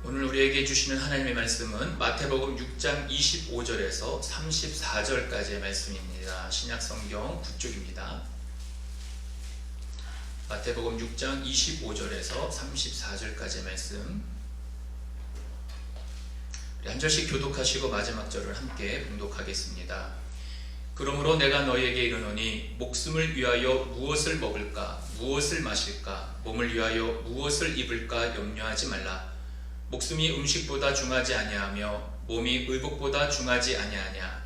오늘 우리에게 주시는 하나님의 말씀은 마태복음 6장 25절에서 34절까지의 말씀입니다. 신약성경 9쪽입니다. 마태복음 6장 25절에서 34절까지의 말씀, 우리 한 절씩 교독하시고 마지막 절을 함께 봉독하겠습니다. 그러므로 내가 너희에게 이르노니 목숨을 위하여 무엇을 먹을까 무엇을 마실까 몸을 위하여 무엇을 입을까 염려하지 말라. 목숨이 음식보다 중하지 아니하며 몸이 의복보다 중하지 아니하냐.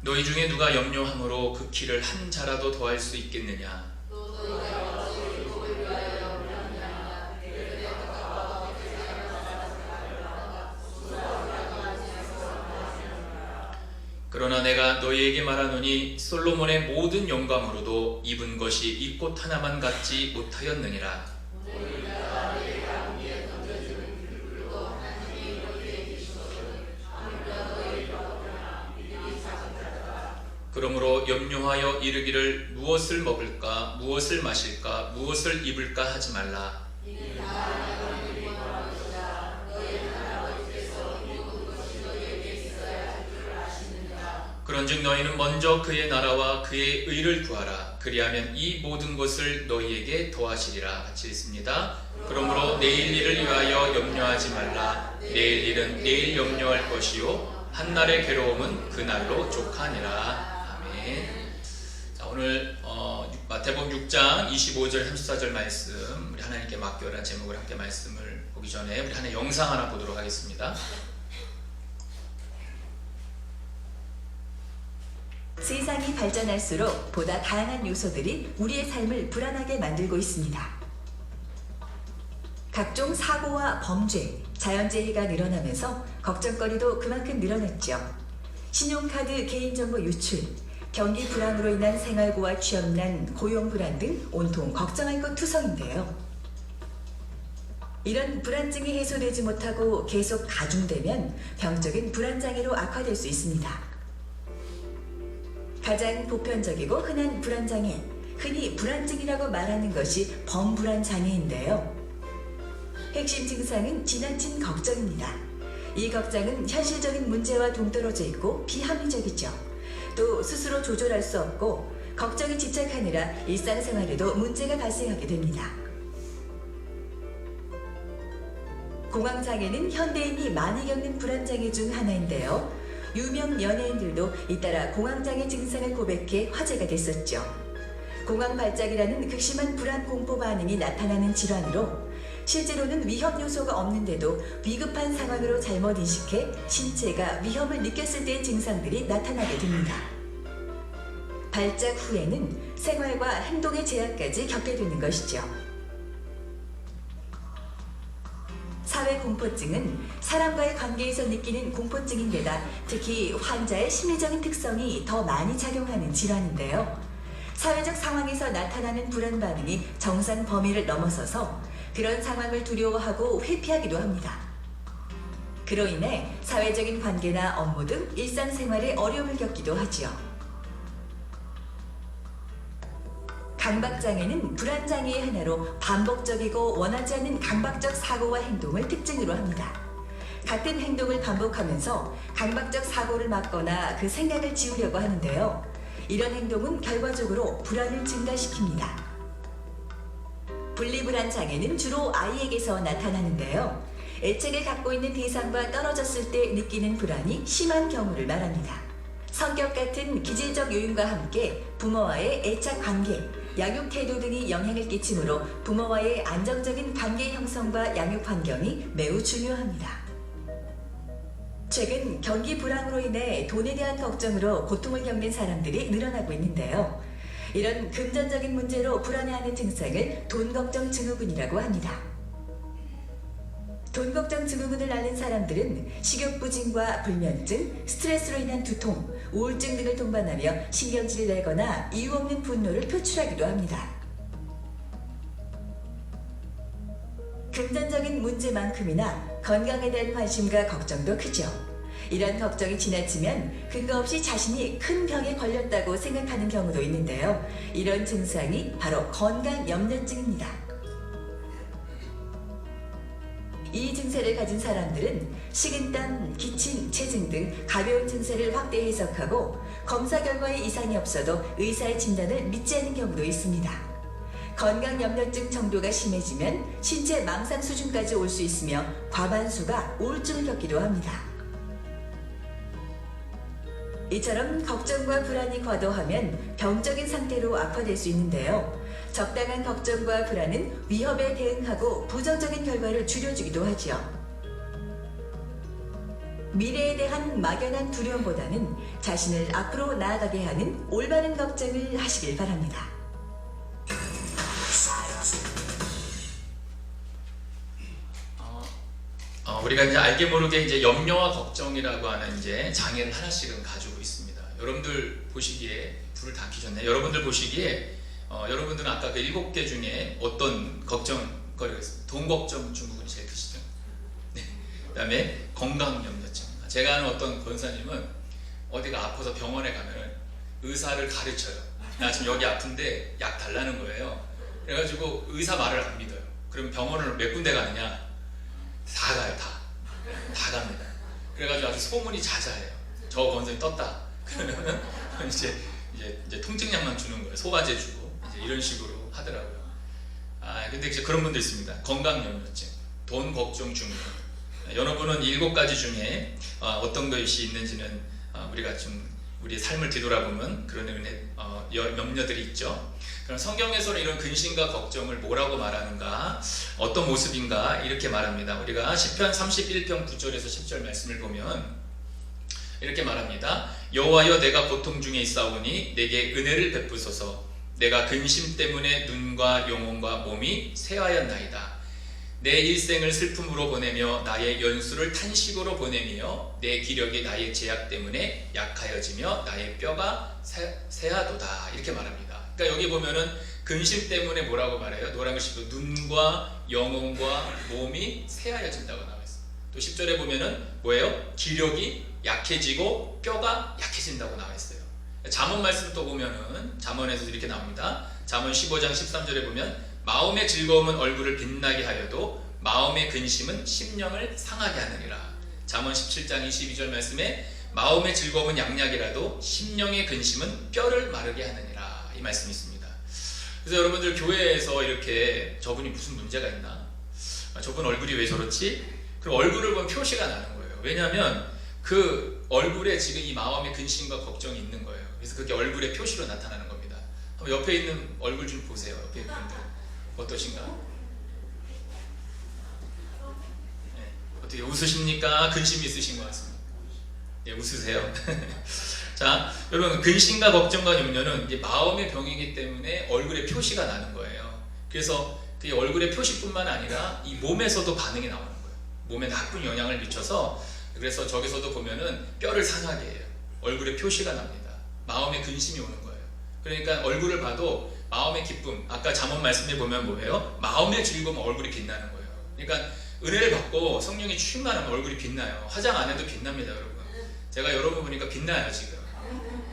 너희 중에 누가 염려함으로 그 키를 한 자라도 더할 수 있겠느냐. 그러나 내가 너희에게 말하노니 솔로몬의 모든 영광으로도 입은 것이 이 꽃 하나만 갖지 못하였느니라. 그러므로 염려하여 이르기를 무엇을 먹을까 무엇을 마실까 무엇을 입을까 하지 말라. 그런즉 너희는 먼저 그의 나라와 그의 의를 구하라. 그리하면 이 모든 것을 너희에게 더하시리라. 같이 읽습니다. 그러므로 내일 일을 위하여 염려하지 말라. 내일 일은 내일 염려할 것이요 한날의 괴로움은 그날로 족하니라. 아멘. 자, 오늘 마태복음 6장 25절 34절 말씀, 우리 하나님께 맡겨라 제목을 함께 말씀을 보기 전에 우리 하나의 영상 하나 보도록 하겠습니다. 세상이 발전할수록 보다 다양한 요소들이 우리의 삶을 불안하게 만들고 있습니다. 각종 사고와 범죄, 자연재해가 늘어나면서 걱정거리도 그만큼 늘어났죠. 신용카드 개인정보 유출, 경기 불황으로 인한 생활고와 취업난, 고용불안 등 온통 걱정할 것 투성인데요. 이런 불안증이 해소되지 못하고 계속 가중되면 병적인 불안장애로 악화될 수 있습니다. 가장 보편적이고 흔한 불안장애, 흔히 불안증이라고 말하는 것이 범불안장애인데요. 핵심 증상은 지나친 걱정입니다. 이 걱정은 현실적인 문제와 동떨어져 있고 비합리적이죠. 또 스스로 조절할 수 없고 걱정에 집착하느라 일상생활에도 문제가 발생하게 됩니다. 공황장애는 현대인이 많이 겪는 불안장애 중 하나인데요. 유명 연예인들도 잇따라 공황장애 증상을 고백해 화제가 됐었죠. 공황발작이라는 극심한 불안 공포 반응이 나타나는 질환으로 실제로는 위험 요소가 없는데도 위급한 상황으로 잘못 인식해 신체가 위험을 느꼈을 때의 증상들이 나타나게 됩니다. 발작 후에는 생활과 행동의 제약까지 겪게 되는 것이죠. 사회공포증은 사람과의 관계에서 느끼는 공포증인데다 특히 환자의 심리적인 특성이 더 많이 작용하는 질환인데요. 사회적 상황에서 나타나는 불안 반응이 정상 범위를 넘어서서 그런 상황을 두려워하고 회피하기도 합니다. 그로 인해 사회적인 관계나 업무 등 일상생활에 어려움을 겪기도 하지요. 강박장애는 불안장애의 하나로 반복적이고 원하지 않는 강박적 사고와 행동을 특징으로 합니다. 같은 행동을 반복하면서 강박적 사고를 막거나 그 생각을 지우려고 하는데요. 이런 행동은 결과적으로 불안을 증가시킵니다. 분리불안장애는 주로 아이에게서 나타나는데요. 애착을 갖고 있는 대상과 떨어졌을 때 느끼는 불안이 심한 경우를 말합니다. 성격 같은 기질적 요인과 함께 부모와의 애착 관계, 양육 태도 등이 영향을 끼치므로 부모와의 안정적인 관계 형성과 양육 환경이 매우 중요합니다. 최근 경기 불황으로 인해 돈에 대한 걱정으로 고통을 겪는 사람들이 늘어나고 있는데요. 이런 금전적인 문제로 불안해하는 증상을 돈걱정 증후군이라고 합니다. 돈걱정 증후군을 앓는 사람들은 식욕부진과 불면증, 스트레스로 인한 두통, 우울증 등을 동반하며 신경질을 내거나 이유 없는 분노를 표출하기도 합니다. 금전적인 문제만큼이나 건강에 대한 관심과 걱정도 크죠. 이런 걱정이 지나치면 근거 없이 자신이 큰 병에 걸렸다고 생각하는 경우도 있는데요. 이런 증상이 바로 건강염려증입니다. 이 증세를 가진 사람들은 식은땀, 기침, 체증 등 가벼운 증세를 확대 해석하고 검사 결과에 이상이 없어도 의사의 진단을 믿지 않는 경우도 있습니다. 건강염려증 정도가 심해지면 신체 망상 수준까지 올 수 있으며 과반수가 우울증을 겪기도 합니다. 이처럼 걱정과 불안이 과도하면 병적인 상태로 악화될 수 있는데요. 적당한 걱정과 불안은 위협에 대응하고 부정적인 결과를 줄여주기도 하죠. 미래에 대한 막연한 두려움보다는 자신을 앞으로 나아가게 하는 올바른 걱정을 하시길 바랍니다. 우리가 이제 알게 모르게 이제 염려와 걱정이라고 하는 이제 장애를 하나씩은 가지고 있습니다. 여러분들 보시기에 불을 다 켜셨네요. 여러분들 보시기에 여러분들은 아까 그 7개 중에 어떤 걱정거리가 있습니다. 돈 걱정 중국은 제일 크시죠. 네. 그다음에 건강 염려증. 제가 아는 어떤 권사님은 어디가 아파서 병원에 가면 의사를 가르쳐요. 나 지금 여기 아픈데 약 달라는 거예요. 그래가지고 의사 말을 안 믿어요. 그럼 병원을 몇 군데 가느냐? 다 가요, 다 갑니다. 그래가지고 아주 소문이 자자해요. 저 권사님 떴다. 그러면은 이제 통증약만 주는 거예요. 소화제 주고 이제 이런 식으로 하더라고요. 근데 이제 그런 분도 있습니다. 건강염려증, 돈 걱정 중에 여러분은 7가지 중에 어떤 것이 있는지는 우리가 좀 우리의 삶을 뒤돌아보면 그런 염려들이 있죠. 그럼 성경에서는 이런 근심과 걱정을 뭐라고 말하는가, 어떤 모습인가 이렇게 말합니다. 우리가 시편 31편 9절에서 10절 말씀을 보면 이렇게 말합니다. 여호와여 내가 고통 중에 있사오니 내게 은혜를 베푸소서. 내가 근심 때문에 눈과 영혼과 몸이 쇠하였나이다. 내 일생을 슬픔으로 보내며 나의 연수를 탄식으로 보내며 내 기력이 나의 제약 때문에 약하여지며 나의 뼈가 쇠하도다. 이렇게 말합니다. 그러니까 여기 보면은 근심 때문에 뭐라고 말해요? 노란 글씨로 눈과 영혼과 몸이 쇠하여진다고 나와 있어요. 또 10절에 보면은 뭐예요? 기력이 약해지고 뼈가 약해진다고 나와 있어요. 잠언 말씀 또 보면은 잠언에서 이렇게 나옵니다. 잠언 15장 13절에 보면 마음의 즐거움은 얼굴을 빛나게 하여도 마음의 근심은 심령을 상하게 하느니라. 잠언 17장 22절 말씀에 마음의 즐거움은 양약이라도 심령의 근심은 뼈를 마르게 하느니라. 이 말씀이 있습니다. 그래서 여러분들 교회에서 이렇게 저분이 무슨 문제가 있나? 저분 얼굴이 왜 저렇지? 그 얼굴을 보면 표시가 나는 거예요. 왜냐하면 그 얼굴에 지금 이 마음의 근심과 걱정이 있는 거예요. 그래서 그게 얼굴의 표시로 나타나는 겁니다. 한번 옆에 있는 얼굴 좀 보세요. 옆에 있는 분들 어떠신가? 네. 어떻게 웃으십니까? 근심이 있으신 것 같습니다. 네, 웃으세요. 자, 여러분 근심과 걱정과 염려는 이제 마음의 병이기 때문에 얼굴에 표시가 나는 거예요. 그래서 그 얼굴의 표시뿐만 아니라 이 몸에서도 반응이 나오는 거예요. 몸에 나쁜 영향을 미쳐서 그래서 저기서도 보면은 뼈를 상하게 해요. 얼굴에 표시가 납니다. 마음에 근심이 오는 거예요. 그러니까 얼굴을 봐도 마음의 기쁨, 아까 잠언 말씀에 보면 뭐예요? 마음의 즐거움, 얼굴이 빛나는 거예요. 그러니까 은혜를 받고 성령이 충만하면 얼굴이 빛나요. 화장 안 해도 빛납니다, 여러분. 제가 여러분 보니까 빛나요, 지금.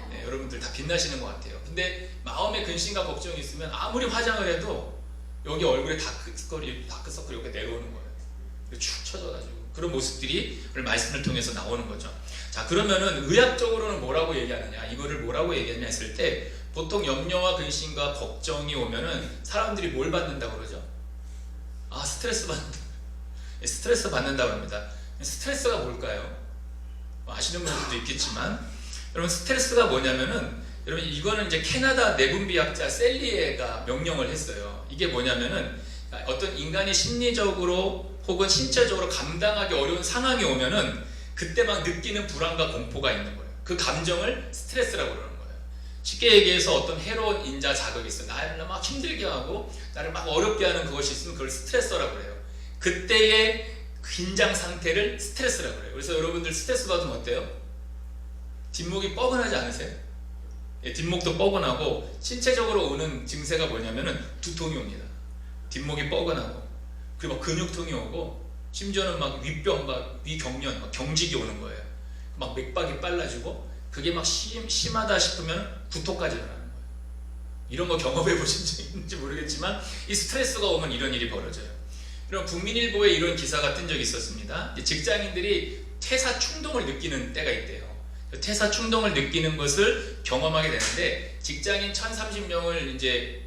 네, 여러분들 다 빛나시는 것 같아요. 근데 마음에 근심과 걱정이 있으면 아무리 화장을 해도 여기 얼굴에 다크서클이 이렇게 내려오는 거예요. 축 처져가지고. 그런 모습들이 오늘 말씀을 통해서 나오는 거죠. 자, 그러면은 의학적으로는 뭐라고 얘기하느냐, 이거를 뭐라고 얘기하냐 했을 때 보통 염려와 근심과 걱정이 오면은 사람들이 뭘 받는다고 그러죠? 스트레스 받는다. 스트레스 받는다고 합니다. 스트레스가 뭘까요? 아시는 분들도 있겠지만, 여러분 스트레스가 뭐냐면은, 여러분 이거는 이제 캐나다 내분비학자 셀리에가 명령을 했어요. 이게 뭐냐면은 어떤 인간이 심리적으로 혹은 신체적으로 감당하기 어려운 상황이 오면은 그때 막 느끼는 불안과 공포가 있는 거예요. 그 감정을 스트레스라고 그러는 거예요. 쉽게 얘기해서 어떤 해로운 인자 자극이 있어요. 나를 막 힘들게 하고 나를 막 어렵게 하는 그것이 있으면 그걸 스트레스라고 그래요. 그때의 긴장 상태를 스트레스라고 그래요. 그래서 여러분들 스트레스 받으면 어때요? 뒷목이 뻐근하지 않으세요? 예, 뒷목도 뻐근하고 신체적으로 오는 증세가 뭐냐면은 두통이 옵니다. 뒷목이 뻐근하고 그리고 막 근육통이 오고 심지어는 막 위병, 막 위경련, 막 경직이 오는 거예요. 막 맥박이 빨라지고 그게 막 심하다 싶으면 구토까지 일어나는 거예요. 이런 거 경험해 보신 적 있는지 모르겠지만 이 스트레스가 오면 이런 일이 벌어져요. 이런 국민일보에 이런 기사가 뜬 적이 있었습니다. 직장인들이 퇴사 충동을 느끼는 때가 있대요. 퇴사 충동을 느끼는 것을 경험하게 되는데 직장인 1030명을 이제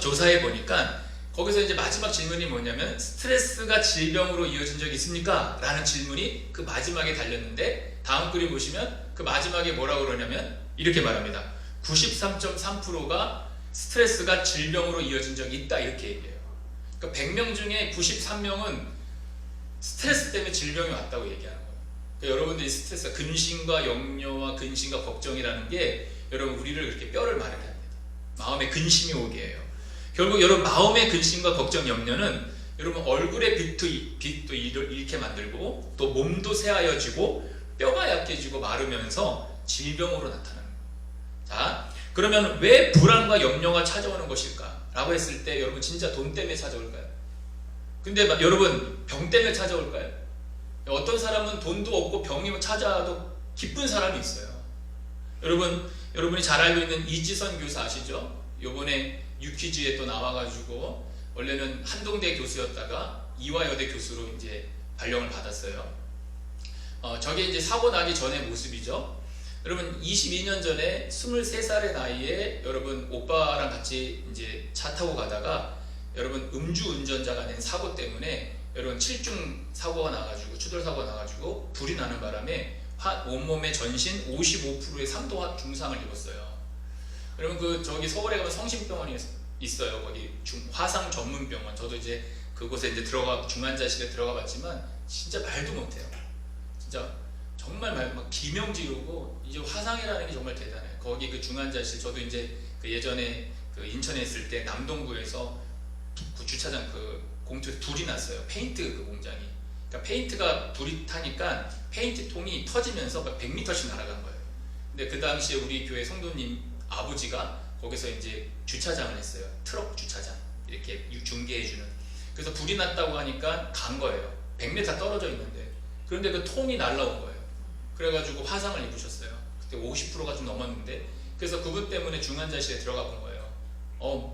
조사해 보니까 거기서 이제 마지막 질문이 뭐냐면 스트레스가 질병으로 이어진 적이 있습니까? 라는 질문이 그 마지막에 달렸는데 다음 그림 보시면 그 마지막에 뭐라고 그러냐면 이렇게 말합니다. 93.3%가 스트레스가 질병으로 이어진 적이 있다 이렇게 얘기해요. 그러니까 100명 중에 93명은 스트레스 때문에 질병이 왔다고 얘기하는 거예요. 그러니까 여러분들이 스트레스가 근심과 염려와 근심과 걱정이라는 게 여러분 우리를 그렇게 뼈를 마르게 합니다. 마음에 근심이 오게 해요. 결국 여러분 마음의 근심과 걱정, 염려는 여러분 얼굴의 빛도 잃게 만들고 또 몸도 새하여지고 뼈가 약해지고 마르면서 질병으로 나타나는 거예요. 자, 그러면 왜 불안과 염려가 찾아오는 것일까? 라고 했을 때 여러분 진짜 돈 때문에 찾아올까요? 근데 여러분 병 때문에 찾아올까요? 어떤 사람은 돈도 없고 병이 찾아와도 기쁜 사람이 있어요. 여러분이 잘 알고 있는 이지선 교수 아시죠? 요번에 유퀴즈에 또 나와가지고 원래는 한동대 교수였다가 이화여대 교수로 이제 발령을 받았어요. 저게 이제 사고 나기 전의 모습이죠. 여러분 22년 전에 23살의 나이에 여러분 오빠랑 같이 이제 차 타고 가다가 여러분 음주 운전자가 낸 사고 때문에 여러분 7중 사고가 나가지고 추돌 사고가 나가지고 불이 나는 바람에 온몸의 전신 55%의 3도 중상을 입었어요. 여러분 그 저기 서울에 가면 성심병원이 있어요. 거기 화상 전문 병원. 저도 이제 그곳에 이제 중환자실에 들어가 봤지만 진짜 말도 못해요. 진짜 정말 막 기명 지르고 이제 화상이라는 게 정말 대단해요. 거기 그 중환자실 저도 이제 그 예전에 그 인천에 있을 때 남동구에서 그 주차장 그 공터에 불이 났어요. 페인트 그 공장이. 그러니까 페인트가 불이 타니까 페인트 통이 터지면서 100m씩 날아간 거예요. 근데 그 당시에 우리 교회 성도님 아버지가 거기서 이제 주차장을 했어요. 트럭 주차장 이렇게 중개해주는. 그래서 불이 났다고 하니까 간 거예요. 100m 떨어져 있는데. 그런데 그 통이 날라온 거예요. 그래가지고 화상을 입으셨어요. 그때 50%가 좀 넘었는데. 그래서 그분 때문에 중환자실에 들어가 본 거예요.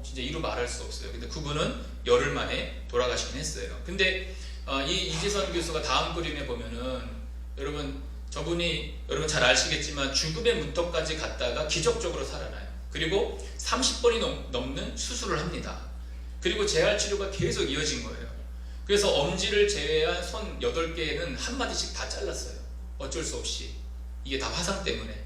진짜 이루 말할 수 없어요. 근데 그분은 열흘 만에 돌아가시긴 했어요. 근데 이 이지선 교수가 다음 그림에 보면은 저분이 여러분 잘 아시겠지만 죽음의 문턱까지 갔다가 기적적으로 살아나요. 그리고 30번이 넘는 수술을 합니다. 그리고 재활 치료가 계속 이어진 거예요. 그래서 엄지를 제외한 손 8개는 한마디씩 다 잘랐어요. 어쩔 수 없이. 이게 다 화상 때문에.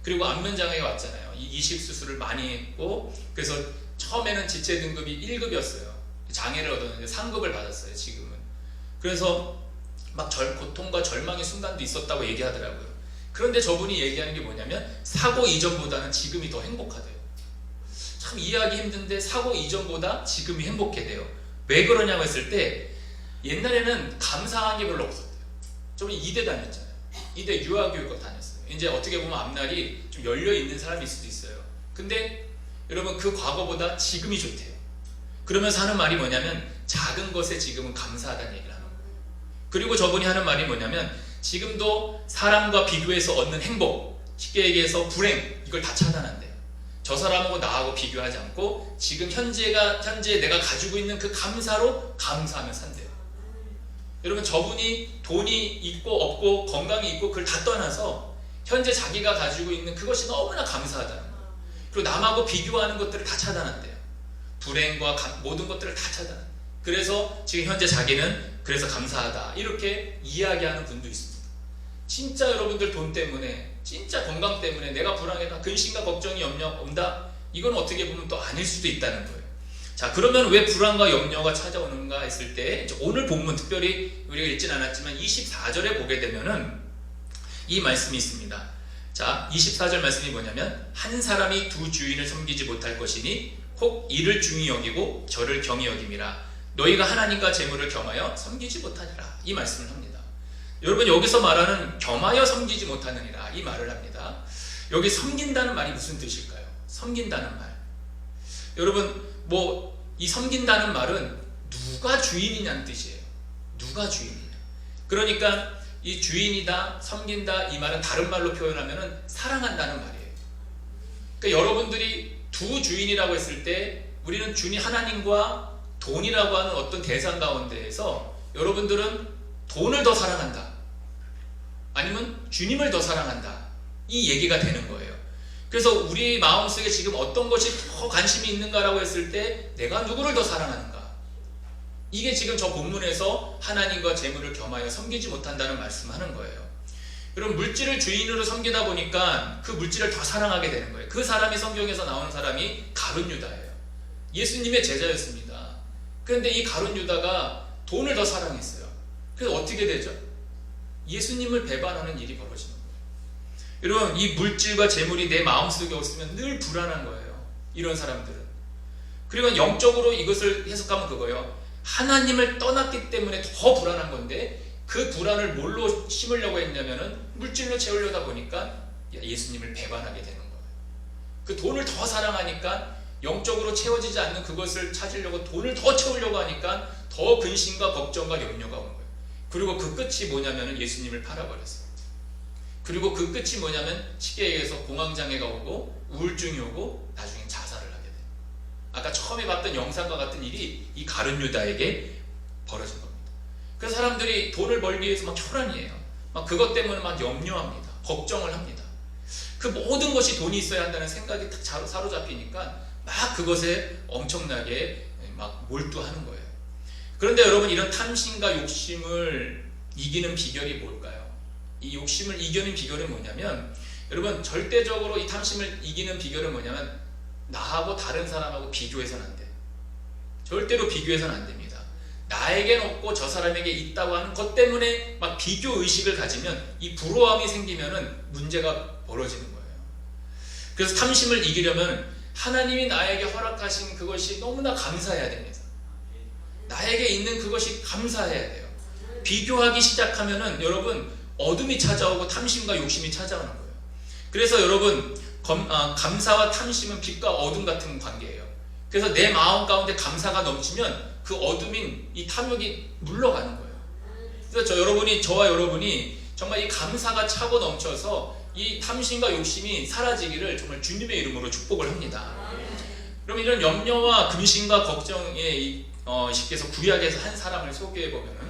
그리고 안면장애가 왔잖아요. 이식 수술을 많이 했고 그래서 처음에는 지체 등급이 1급이었어요. 장애를 얻었는데 3급을 받았어요. 지금은. 그래서 막 고통과 절망의 순간도 있었다고 얘기하더라고요. 그런데 저분이 얘기하는 게 뭐냐면 사고 이전보다는 지금이 더 행복하대요. 참 이해하기 힘든데 사고 이전보다 지금이 행복해 돼요. 왜 그러냐고 했을 때 옛날에는 감사한 게 별로 없었대요. 저분이 이대 다녔잖아요. 이대 유아교육과 다녔어요. 이제 어떻게 보면 앞날이 좀 열려있는 사람일 수도 있어요. 근데 여러분 그 과거보다 지금이 좋대요. 그러면서 하는 말이 뭐냐면 작은 것에 지금은 감사하다는 얘기를 하는 거예요. 그리고 저분이 하는 말이 뭐냐면 지금도 사람과 비교해서 얻는 행복, 쉽게 얘기해서 불행, 이걸 다 차단한대요. 저 사람하고 나하고 비교하지 않고 지금 현재 내가 가지고 있는 그 감사로 감사하며 산대요. 여러분 저분이 돈이 있고 없고 건강이 있고 그걸 다 떠나서 현재 자기가 가지고 있는 그것이 너무나 감사하다는 거예요. 그리고 남하고 비교하는 것들을 다 차단한대요. 불행과 모든 것들을 다 차단. 그래서 지금 현재 자기는 그래서 감사하다 이렇게 이야기하는 분도 있습니다. 진짜 여러분들 돈 때문에 진짜 건강 때문에 내가 불안해다 근심과 걱정이 염려 온다 이건 어떻게 보면 또 아닐 수도 있다는 거예요. 자 그러면 왜 불안과 염려가 찾아오는가 했을 때 오늘 본문 특별히 우리가 읽진 않았지만 24절에 보게 되면은 이 말씀이 있습니다. 자 24절 말씀이 뭐냐면 한 사람이 두 주인을 섬기지 못할 것이니 혹 이를 중히 여기고 저를 경히 여김이라 너희가 하나님과 재물을 겸하여 섬기지 못하리라 이 말씀을 합니다. 여러분 여기서 말하는 겸하여 섬기지 못하느니라 이 말을 합니다. 여기 섬긴다는 말이 무슨 뜻일까요? 섬긴다는 말. 여러분 이 섬긴다는 말은 누가 주인이냐는 뜻이에요. 누가 주인이냐. 그러니까 이 주인이다, 섬긴다 이 말은 다른 말로 표현하면 사랑한다는 말이에요. 그러니까 여러분들이 두 주인이라고 했을 때 우리는 주님 하나님과 돈이라고 하는 어떤 대상 가운데에서 여러분들은 돈을 더 사랑한다, 아니면 주님을 더 사랑한다, 이 얘기가 되는 거예요. 그래서 우리 마음속에 지금 어떤 것이 더 관심이 있는가라고 했을 때 내가 누구를 더 사랑하는가, 이게 지금 저 본문에서 하나님과 재물을 겸하여 섬기지 못한다는 말씀하는 거예요. 여러분, 물질을 주인으로 섬기다 보니까 그 물질을 더 사랑하게 되는 거예요. 그 사람이 성경에서 나오는 사람이 가룟 유다예요. 예수님의 제자였습니다. 그런데 이 가룟 유다가 돈을 더 사랑했어요. 그래서 어떻게 되죠? 예수님을 배반하는 일이 벌어지는 거예요. 여러분, 이 물질과 재물이 내 마음속에 없으면 늘 불안한 거예요. 이런 사람들은. 그리고 영적으로 이것을 해석하면 그거예요. 하나님을 떠났기 때문에 더 불안한 건데 그 불안을 뭘로 심으려고 했냐면은 물질로 채우려다 보니까 예수님을 배반하게 되는 거예요. 그 돈을 더 사랑하니까 영적으로 채워지지 않는 그것을 찾으려고 돈을 더 채우려고 하니까 더 근심과 걱정과 염려가 온 거예요. 그리고 그 끝이 뭐냐면은 예수님을 팔아버렸어요. 그리고 그 끝이 뭐냐면 쉽게 얘기해서 공황장애가 오고 우울증이 오고 나중에 자살을 하게 돼요. 아까 처음에 봤던 영상과 같은 일이 이 가룟 유다에게 벌어진 겁니다. 그래서 사람들이 돈을 벌기 위해서 막 혈안이에요. 막 그것 때문에 막 염려합니다. 걱정을 합니다. 그 모든 것이 돈이 있어야 한다는 생각이 딱 사로잡히니까 막 그것에 엄청나게 막 몰두하는 거예요. 그런데 여러분, 이런 탐심과 욕심을 이기는 비결이 뭘까요? 이 욕심을 이기는 비결은 뭐냐면, 여러분, 절대적으로 이 탐심을 이기는 비결은 뭐냐면 나하고 다른 사람하고 비교해서는 안 돼. 절대로 비교해서는 안 됩니다. 나에겐 없고 저 사람에게 있다고 하는 것 때문에 막 비교 의식을 가지면 이 부러움이 생기면은 문제가 벌어지는 거예요. 그래서 탐심을 이기려면 하나님이 나에게 허락하신 그것이 너무나 감사해야 됩니다. 나에게 있는 그것이 감사해야 돼요. 비교하기 시작하면은 여러분, 어둠이 찾아오고 탐심과 욕심이 찾아오는 거예요. 그래서 여러분, 감사와 탐심은 빛과 어둠 같은 관계예요. 그래서 내 마음 가운데 감사가 넘치면 그 어둠인 이 탐욕이 물러가는 거예요. 그래서 저와 여러분이 정말 이 감사가 차고 넘쳐서 이 탐심과 욕심이 사라지기를 정말 주님의 이름으로 축복을 합니다. 그럼 이런 염려와 근심과 걱정에 쉽게 해서 구약에서 한 사람을 소개해 보면은,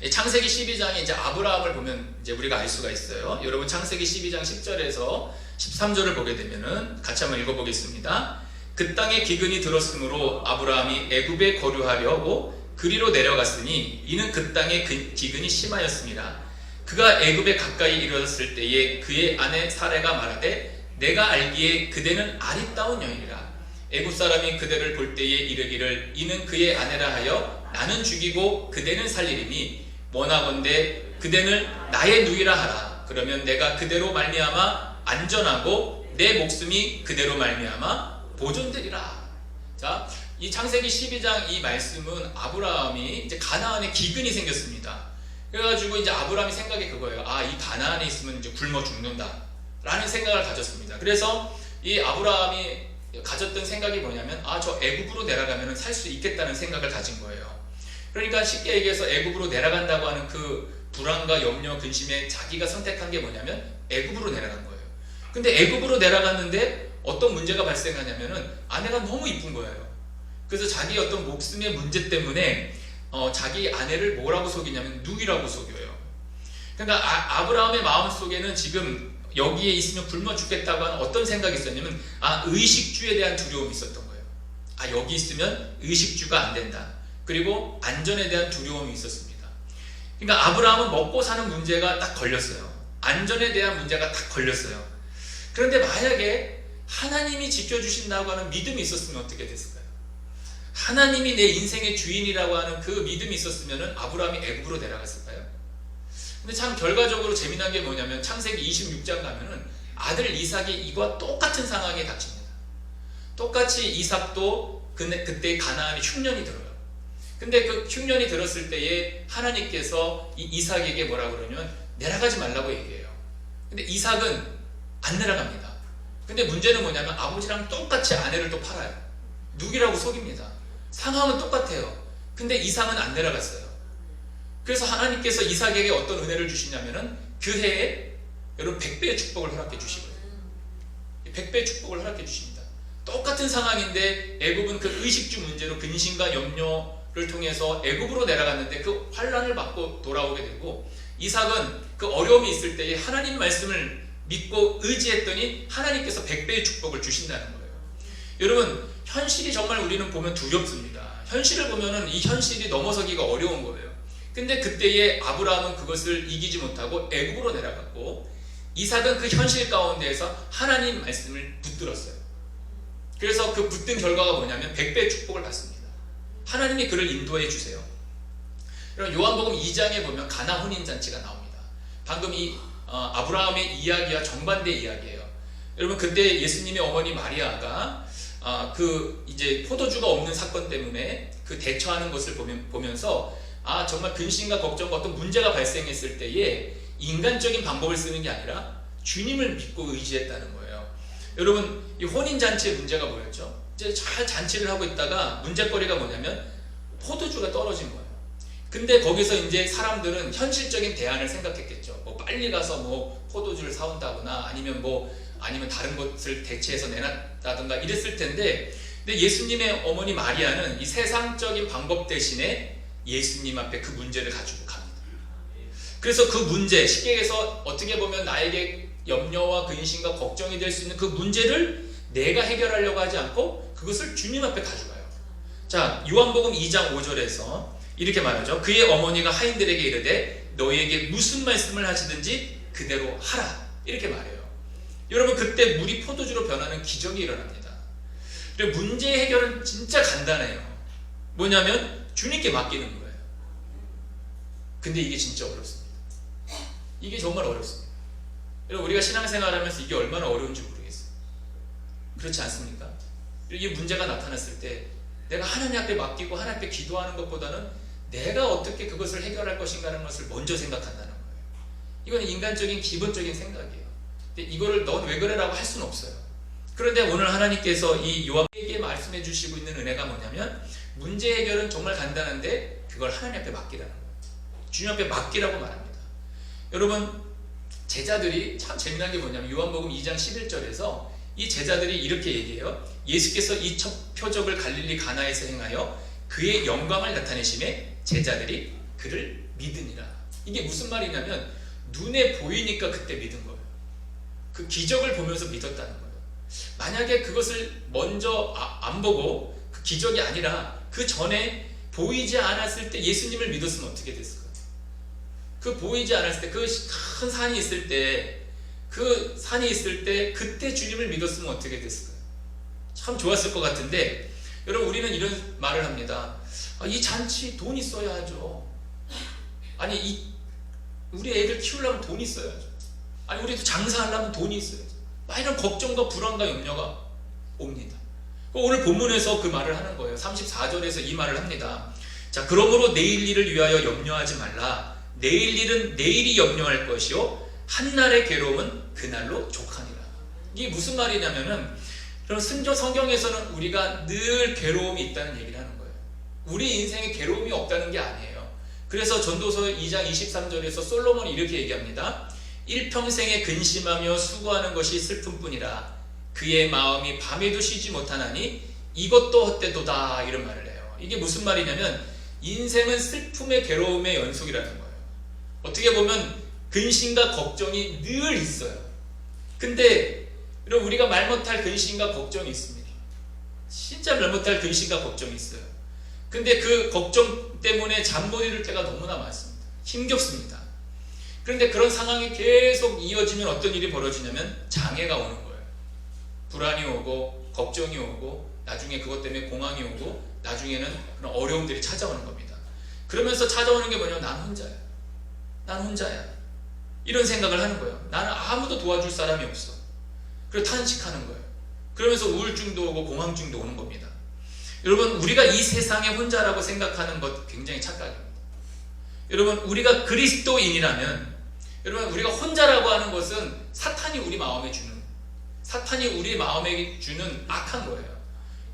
창세기 12장에 이제 아브라함을 보면 이제 우리가 알 수가 있어요. 여러분, 창세기 12장 10절에서 13절을 보게 되면은 같이 한번 읽어보겠습니다. 그 땅에 기근이 들었으므로 아브라함이 애굽에 거류하려 하고 그리로 내려갔으니 이는 그 땅에 기근이 심하였습니다. 그가 애굽에 가까이 이르렀을 때에 그의 아내 사레가 말하되 내가 알기에 그대는 아리따운 여인이라. 애굽 사람이 그대를 볼 때에 이르기를 이는 그의 아내라 하여 나는 죽이고 그대는 살리리니 원하건대 그대는 나의 누이라 하라. 그러면 내가 그대로 말미암아 안전하고 내 목숨이 그대로 말미암아 보존되리라. 자, 이 창세기 12장 이 말씀은 아브라함이 이제 가나안에 기근이 생겼습니다. 그래가지고 이제 아브라함이 생각이 그거예요. 아, 이 가나안에 있으면 이제 굶어 죽는다 라는 생각을 가졌습니다. 그래서 이 아브라함이 가졌던 생각이 뭐냐면, 아, 저 애굽으로 내려가면 살 수 있겠다는 생각을 가진 거예요. 그러니까 쉽게 얘기해서 애굽으로 내려간다고 하는 그 불안과 염려, 근심에 자기가 선택한 게 뭐냐면 애굽으로 내려간 거예요. 근데 애굽으로 내려갔는데 어떤 문제가 발생하냐면은 아내가 너무 이쁜 거예요. 그래서 자기 어떤 목숨의 문제 때문에 자기 아내를 뭐라고 속이냐면 누이라고 속여요. 그러니까 아브라함의 마음속에는 지금 여기에 있으면 굶어 죽겠다고 하는 어떤 생각이 있었냐면, 아, 의식주에 대한 두려움이 있었던 거예요. 아, 여기 있으면 의식주가 안 된다. 그리고 안전에 대한 두려움이 있었습니다. 그러니까 아브라함은 먹고 사는 문제가 딱 걸렸어요. 안전에 대한 문제가 딱 걸렸어요. 그런데 만약에 하나님이 지켜주신다고 하는 믿음이 있었으면 어떻게 됐을까요? 하나님이 내 인생의 주인이라고 하는 그 믿음이 있었으면 아브라함이 애굽으로 내려갔을까요? 근데 참 결과적으로 재미난 게 뭐냐면 창세기 26장 가면은 아들 이삭이 이와 똑같은 상황에 닥칩니다. 똑같이 이삭도 그때 가나안에 흉년이 들어요. 근데 그 흉년이 들었을 때에 하나님께서 이 이삭에게 뭐라 그러냐면 내려가지 말라고 얘기해요. 근데 이삭은 안 내려갑니다. 근데 문제는 뭐냐면 아버지랑 똑같이 아내를 또 팔아요. 누기라고 속입니다. 상황은 똑같아요. 근데 이삭은 안 내려갔어요. 그래서 하나님께서 이삭에게 어떤 은혜를 주시냐면은 그 해에 여러분 100배의 축복을 허락해 주시고요. 100배의 축복을 허락해 주십니다. 똑같은 상황인데 애굽은 그 의식주 문제로 근심과 염려를 통해서 애굽으로 내려갔는데 그 환란을 받고 돌아오게 되고, 이삭은 그 어려움이 있을 때에 하나님 말씀을 믿고 의지했더니 하나님께서 100배의 축복을 주신다는 거예요. 여러분, 현실이 정말 우리는 보면 두렵습니다. 현실을 보면은 이 현실이 넘어서기가 어려운 거예요. 근데 그때에 아브라함은 그것을 이기지 못하고 애굽으로 내려갔고, 이삭은 그 현실 가운데에서 하나님 말씀을 붙들었어요. 그래서 그 붙든 결과가 뭐냐면 100배의 축복을 받습니다. 하나님이 그를 인도해 주세요. 여러분, 요한복음 2장에 보면 가나 혼인잔치가 나옵니다. 방금 이 아브라함의 이야기와 정반대 이야기예요. 여러분, 그때 예수님의 어머니 마리아가 그 이제 포도주가 없는 사건 때문에 그 대처하는 것을 보면서 정말 근심과 걱정과 어떤 문제가 발생했을 때에 인간적인 방법을 쓰는 게 아니라 주님을 믿고 의지했다는 거예요. 여러분, 이 혼인잔치의 문제가 뭐였죠? 이제 잘 잔치를 하고 있다가 문제거리가 뭐냐면 포도주가 떨어진 거예요. 근데 거기서 이제 사람들은 현실적인 대안을 생각했겠죠. 뭐 빨리 가서 뭐 포도주를 사온다거나 아니면 다른 것을 대체해서 내놨다든가 이랬을 텐데, 근데 예수님의 어머니 마리아는 이 세상적인 방법 대신에 예수님 앞에 그 문제를 가지고 갑니다. 그래서 그 문제, 쉽게 얘기해서 어떻게 보면 나에게 염려와 근심과 걱정이 될 수 있는 그 문제를 내가 해결하려고 하지 않고 그것을 주님 앞에 가져가요. 자, 요한복음 2장 5절에서 이렇게 말하죠. 그의 어머니가 하인들에게 이르되 너희에게 무슨 말씀을 하시든지 그대로 하라, 이렇게 말해요. 여러분, 그때 물이 포도주로 변하는 기적이 일어납니다. 그리고 문제 해결은 진짜 간단해요. 뭐냐면 주님께 맡기는 거예요. 근데 이게 진짜 어렵습니다. 이게 정말 어렵습니다. 여러분, 우리가 신앙생활하면서 이게 얼마나 어려운지 모르겠어요. 그렇지 않습니까? 이게 문제가 나타났을 때 내가 하나님 앞에 맡기고 하나님 앞에 기도하는 것보다는 내가 어떻게 그것을 해결할 것인가라는 것을 먼저 생각한다는 거예요. 이건 인간적인 기본적인 생각이에요. 근데 이거를 넌 왜 그래? 라고 할 수는 없어요. 그런데 오늘 하나님께서 이 요한에게 말씀해 주시고 있는 은혜가 뭐냐면, 문제 해결은 정말 간단한데 그걸 하나님 앞에 맡기라는 거예요. 주님 앞에 맡기라고 말합니다. 여러분, 제자들이 참 재미난 게 뭐냐면 요한복음 2장 11절에서 이 제자들이 이렇게 얘기해요. 예수께서 이 첫 표적을 갈릴리 가나에서 행하여 그의 영광을 나타내심에 제자들이 그를 믿으니라. 이게 무슨 말이냐면 눈에 보이니까 그때 믿은 거예요. 그 기적을 보면서 믿었다는 거예요. 만약에 그것을 먼저 안 보고 그 기적이 아니라 그 전에 보이지 않았을 때 예수님을 믿었으면 어떻게 됐을까요? 그 보이지 않았을 때, 그 큰 산이 있을 때, 그때 주님을 믿었으면 어떻게 됐을까요? 참 좋았을 것 같은데, 여러분, 우리는 이런 말을 합니다. 이 잔치 돈 있어야 하죠. 아니, 우리 애들 키우려면 돈 있어야죠. 아니, 우리도 장사하려면 돈이 있어야죠. 막 이런 걱정과 불안과 염려가 옵니다. 오늘 본문에서 그 말을 하는 거예요. 34절에서 이 말을 합니다. 자, 그러므로 내일 일을 위하여 염려하지 말라. 내일 일은 내일이 염려할 것이요 한날의 괴로움은 그날로 족하니라. 이게 무슨 말이냐면은, 그럼 성경에서는 우리가 늘 괴로움이 있다는 얘기를 하는 거예요. 우리 인생에 괴로움이 없다는 게 아니에요. 그래서 전도서 2장 23절에서 솔로몬이 이렇게 얘기합니다. 일평생에 근심하며 수고하는 것이 슬픔뿐이라 그의 마음이 밤에도 쉬지 못하나니 이것도 헛되도다, 이런 말을 해요. 이게 무슨 말이냐면 인생은 슬픔의 괴로움의 연속이라는 거예요. 어떻게 보면 근심과 걱정이 늘 있어요. 근데 여러분, 우리가 말 못할 근심과 걱정이 있습니다. 진짜 말 못할 근심과 걱정이 있어요. 근데 그 걱정 때문에 잠 못 이룰 때가 너무나 많습니다. 힘겹습니다. 그런데 그런 상황이 계속 이어지면 어떤 일이 벌어지냐면 장애가 오는 거예요. 불안이 오고 걱정이 오고 나중에 그것 때문에 공황이 오고 나중에는 그런 어려움들이 찾아오는 겁니다. 그러면서 찾아오는 게 뭐냐면 난 혼자야. 이런 생각을 하는 거예요. 나는 아무도 도와줄 사람이 없어. 그리고 탄식하는 거예요. 그러면서 우울증도 오고 공황증도 오는 겁니다. 여러분, 우리가 이 세상에 혼자라고 생각하는 것 굉장히 착각입니다. 여러분, 우리가 그리스도인이라면, 여러분, 우리가 혼자라고 하는 것은 사탄이 우리 마음에 주는 악한 거예요.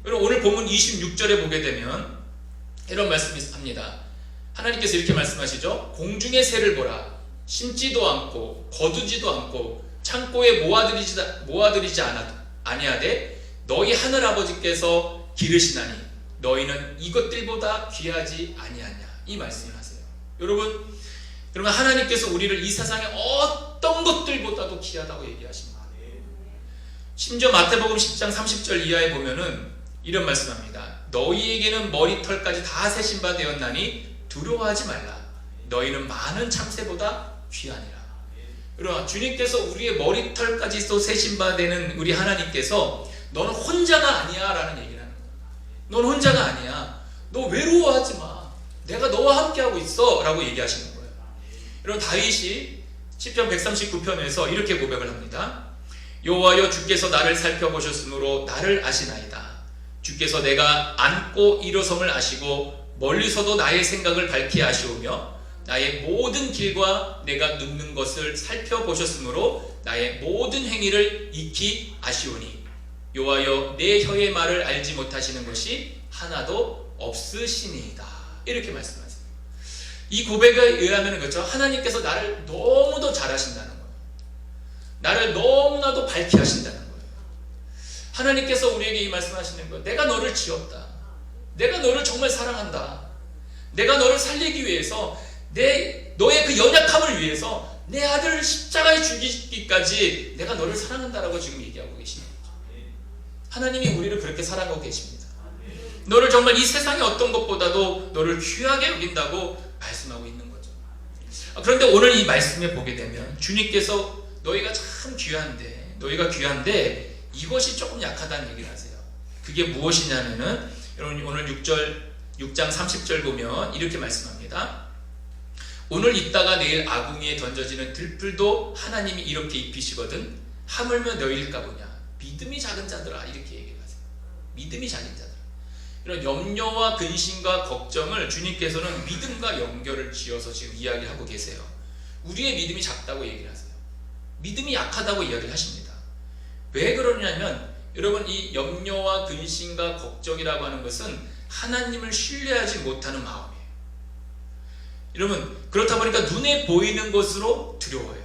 여러분, 오늘 본문 26절에 보게 되면 이런 말씀이 합니다. 하나님께서 이렇게 말씀하시죠. 공중의 새를 보라. 심지도 않고 거두지도 않고 창고에 모아들이지 아니하되 너희 하늘 아버지께서 기르시나니 너희는 이것들보다 귀하지 아니하냐. 이 말씀을 하세요. 여러분, 그러면 하나님께서 우리를 이 세상의 어떤 것들보다도 귀하다고 얘기하십니다. 심지어 마태복음 10장 30절 이하에 보면은 이런 말씀합니다. 너희에게는 머리털까지 다 세신 바 되었나니 두려워하지 말라. 너희는 많은 참새보다 귀하니라. 그러나 주님께서 우리의 머리털까지도 세신 바 되는 우리 하나님께서 너는 혼자가 아니야 라는 얘기를 하는 거야. 넌 혼자가 아니야. 너 외로워하지 마. 내가 너와 함께하고 있어 라고 얘기하시는 거예요. 여러분, 다윗이 시편 139편에서 이렇게 고백을 합니다. 여호와여, 주께서 나를 살펴보셨으므로 나를 아시나이다. 주께서 내가 앉고 일어섬을 아시고 멀리서도 나의 생각을 밝히 아시오며 나의 모든 길과 내가 눕는 것을 살펴보셨으므로 나의 모든 행위를 익히 아시오니 여호와여, 내 혀의 말을 알지 못하시는 것이 하나도 없으시니이다. 이렇게 말씀하세요. 이 고백에 의하면 그렇죠. 하나님께서 나를 너무도 잘 하신다는 거예요. 나를 너무나도 밝게 하신다는 거예요. 하나님께서 우리에게 이 말씀하시는 거예요. 내가 너를 지었다. 내가 너를 정말 사랑한다. 내가 너를 살리기 위해서 너의 그 연약함을 위해서 내 아들을 십자가에 죽이기까지 내가 너를 사랑한다라고 지금 얘기하고 계십니다. 하나님이 우리를 그렇게 사랑하고 계십니다. 너를 정말 이 세상의 어떤 것보다도 너를 귀하게 여긴다고 말씀하고 있는 거죠. 그런데 오늘 이 말씀에 보게 되면 주님께서 너희가 참 귀한데, 너희가 귀한데 이것이 조금 약하다는 얘기를 하세요. 그게 무엇이냐면은 여러분, 오늘 6장 30절 보면 이렇게 말씀합니다. 오늘 있다가 내일 아궁이에 던져지는 들풀도 하나님이 이렇게 입히시거든 하물며 너희일까 보냐. 믿음이 작은 자들아, 이렇게 얘기를 하세요. 믿음이 작은 자들. 이런 염려와 근심과 걱정을 주님께서는 믿음과 연결을 지어서 지금 이야기를 하고 계세요. 우리의 믿음이 작다고 얘기를 하세요. 믿음이 약하다고 이야기를 하십니다. 왜 그러냐면 여러분, 이 염려와 근심과 걱정이라고 하는 것은 하나님을 신뢰하지 못하는 마음이에요. 여러분, 그렇다 보니까 눈에 보이는 것으로 두려워해요.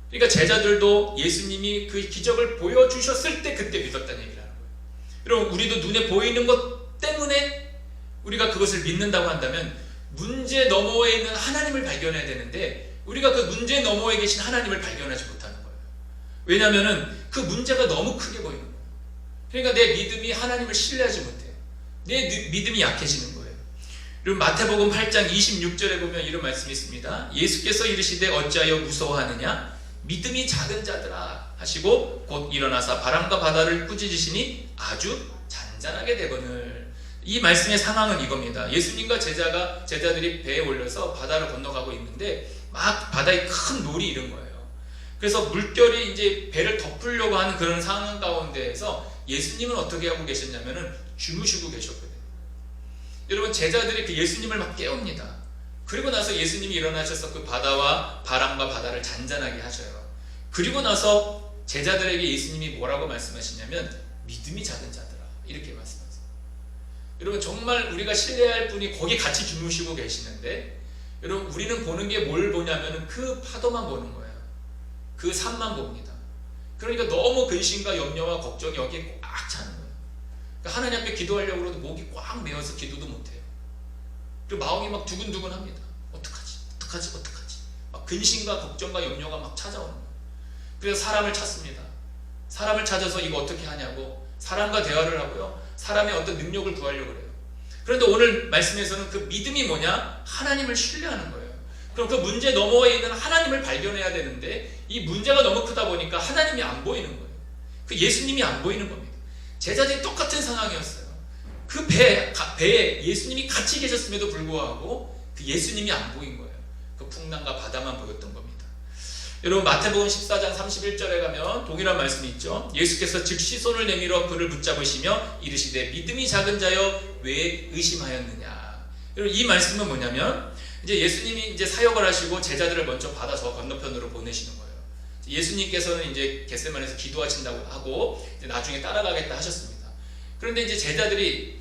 그러니까 제자들도 예수님이 그 기적을 보여주셨을 때 그때 믿었다는 얘기를 하는 거예요. 여러분, 우리도 눈에 보이는 것 때문에 우리가 그것을 믿는다고 한다면 문제 너머에 있는 하나님을 발견해야 되는데 우리가 그 문제 너머에 계신 하나님을 발견하지 못하는 거예요. 왜냐하면 그 문제가 너무 크게 보이는 거예요. 그러니까 내 믿음이 하나님을 신뢰하지 못해요. 내 믿음이 약해지는 거예요. 그리고 마태복음 8장 26절에 보면 이런 말씀이 있습니다. 예수께서 이르시되 어찌하여 무서워하느냐? 믿음이 작은 자들아 하시고 곧 일어나사 바람과 바다를 꾸짖으시니 아주 잔잔하게 되거늘. 이 말씀의 상황은 이겁니다. 예수님과 제자들이 배에 올려서 바다를 건너가고 있는데 막 바다에 큰 놀이 이른 거예요. 그래서 물결이 이제 배를 덮으려고 하는 그런 상황 가운데에서 예수님은 어떻게 하고 계셨냐면은 주무시고 계셨거든요. 여러분, 제자들이 그 예수님을 막 깨웁니다. 그리고 나서 예수님이 일어나셔서 그 바다와 바람과 바다를 잔잔하게 하셔요. 그리고 나서 제자들에게 예수님이 뭐라고 말씀하시냐면 믿음이 작은 자들아, 이렇게 말씀하세요. 여러분, 정말 우리가 신뢰할 분이 거기 같이 주무시고 계시는데 여러분, 우리는 보는 게 뭘 보냐면 그 파도만 보는 거예요. 그 산만 봅니다. 그러니까 너무 근심과 염려와 걱정이 여기에 꽉 차는 거예요. 그러니까 하나님 앞에 기도하려고 해도 목이 꽉 메어서 기도도 못해요. 그리고 마음이 막 두근두근합니다. 어떡하지? 막 근심과 걱정과 염려가 막 찾아오는 거예요. 그래서 사람을 찾습니다. 사람을 찾아서 이거 어떻게 하냐고 사람과 대화를 하고요. 사람의 어떤 능력을 구하려고 그래요. 그런데 오늘 말씀에서는 그 믿음이 뭐냐? 하나님을 신뢰하는 거예요. 그럼 그 문제 너머에 있는 하나님을 발견해야 되는데 이 문제가 너무 크다 보니까 하나님이 안 보이는 거예요. 그 예수님이 안 보이는 겁니다. 제자들이 똑같은 상황이었어요. 그 배에 예수님이 같이 계셨음에도 불구하고 그 예수님이 안 보인 거예요. 그 풍랑과 바다만 보였던 겁니다. 여러분, 마태복음 14장 31절에 가면 동일한 말씀이 있죠. 예수께서 즉시 손을 내밀어 그를 붙잡으시며 이르시되 믿음이 작은 자여 왜 의심하였느냐. 여러분, 이 말씀은 뭐냐면 이제 예수님이 이제 사역을 하시고 제자들을 먼저 바다 저 건너편으로 보내시는 거예요. 예수님께서는 이제 겟세마네에서 기도하신다고 하고 이제 나중에 따라가겠다 하셨습니다. 그런데 이제 제자들이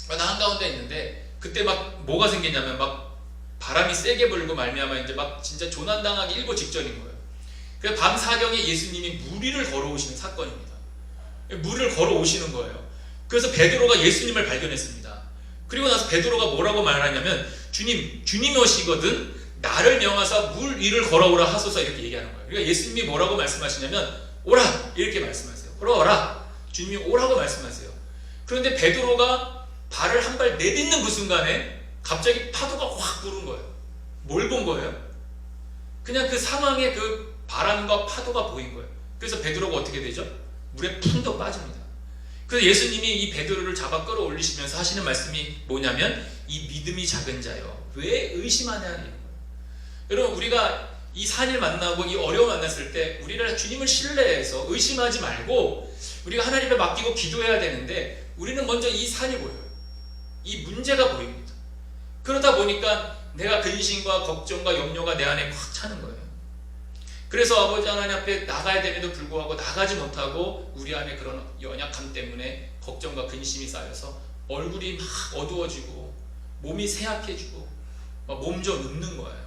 나 한가운데 있는데 그때 막 뭐가 생기냐면 막 바람이 세게 불고 말미암아 이제 막 진짜 조난당하기 일보 직전인 거예요. 그래서 밤 사경에 예수님이 물 위를 걸어오시는 사건입니다. 물을 걸어오시는 거예요. 그래서 베드로가 예수님을 발견했습니다. 그리고 나서 베드로가 뭐라고 말하냐면 주님이 오시거든 나를 명하사 물 위를 걸어오라 하소서 이렇게 얘기하는 거예요. 그러니까 예수님이 뭐라고 말씀하시냐면 오라 이렇게 말씀하세요. 걸어와라. 주님이 오라고 말씀하세요. 그런데 베드로가 발을 한 발 내딛는 그 순간에 갑자기 파도가 확 부른 거예요. 뭘 본 거예요? 그냥 그 상황에 그 바람과 파도가 보인 거예요. 그래서 베드로가 어떻게 되죠? 물에 푹 빠집니다. 그래서 예수님이 이 베드로를 잡아 끌어올리시면서 하시는 말씀이 뭐냐면 이 믿음이 작은 자요 왜 의심하냐. 여러분 우리가 이 산을 만나고 이 어려움 만났을 때 우리를 주님을 신뢰해서 의심하지 말고 우리가 하나님에 맡기고 기도해야 되는데 우리는 먼저 이 산이 보여요. 이 문제가 보입니다. 그러다 보니까 내가 근심과 걱정과 염려가 내 안에 꽉 차는 거예요. 그래서 아버지 하나님 앞에 나가야 됨에도 불구하고 나가지 못하고 우리 안에 그런 연약함 때문에 걱정과 근심이 쌓여서 얼굴이 막 어두워지고 몸이 쇠약해지고 막 몸져 눕는 거예요.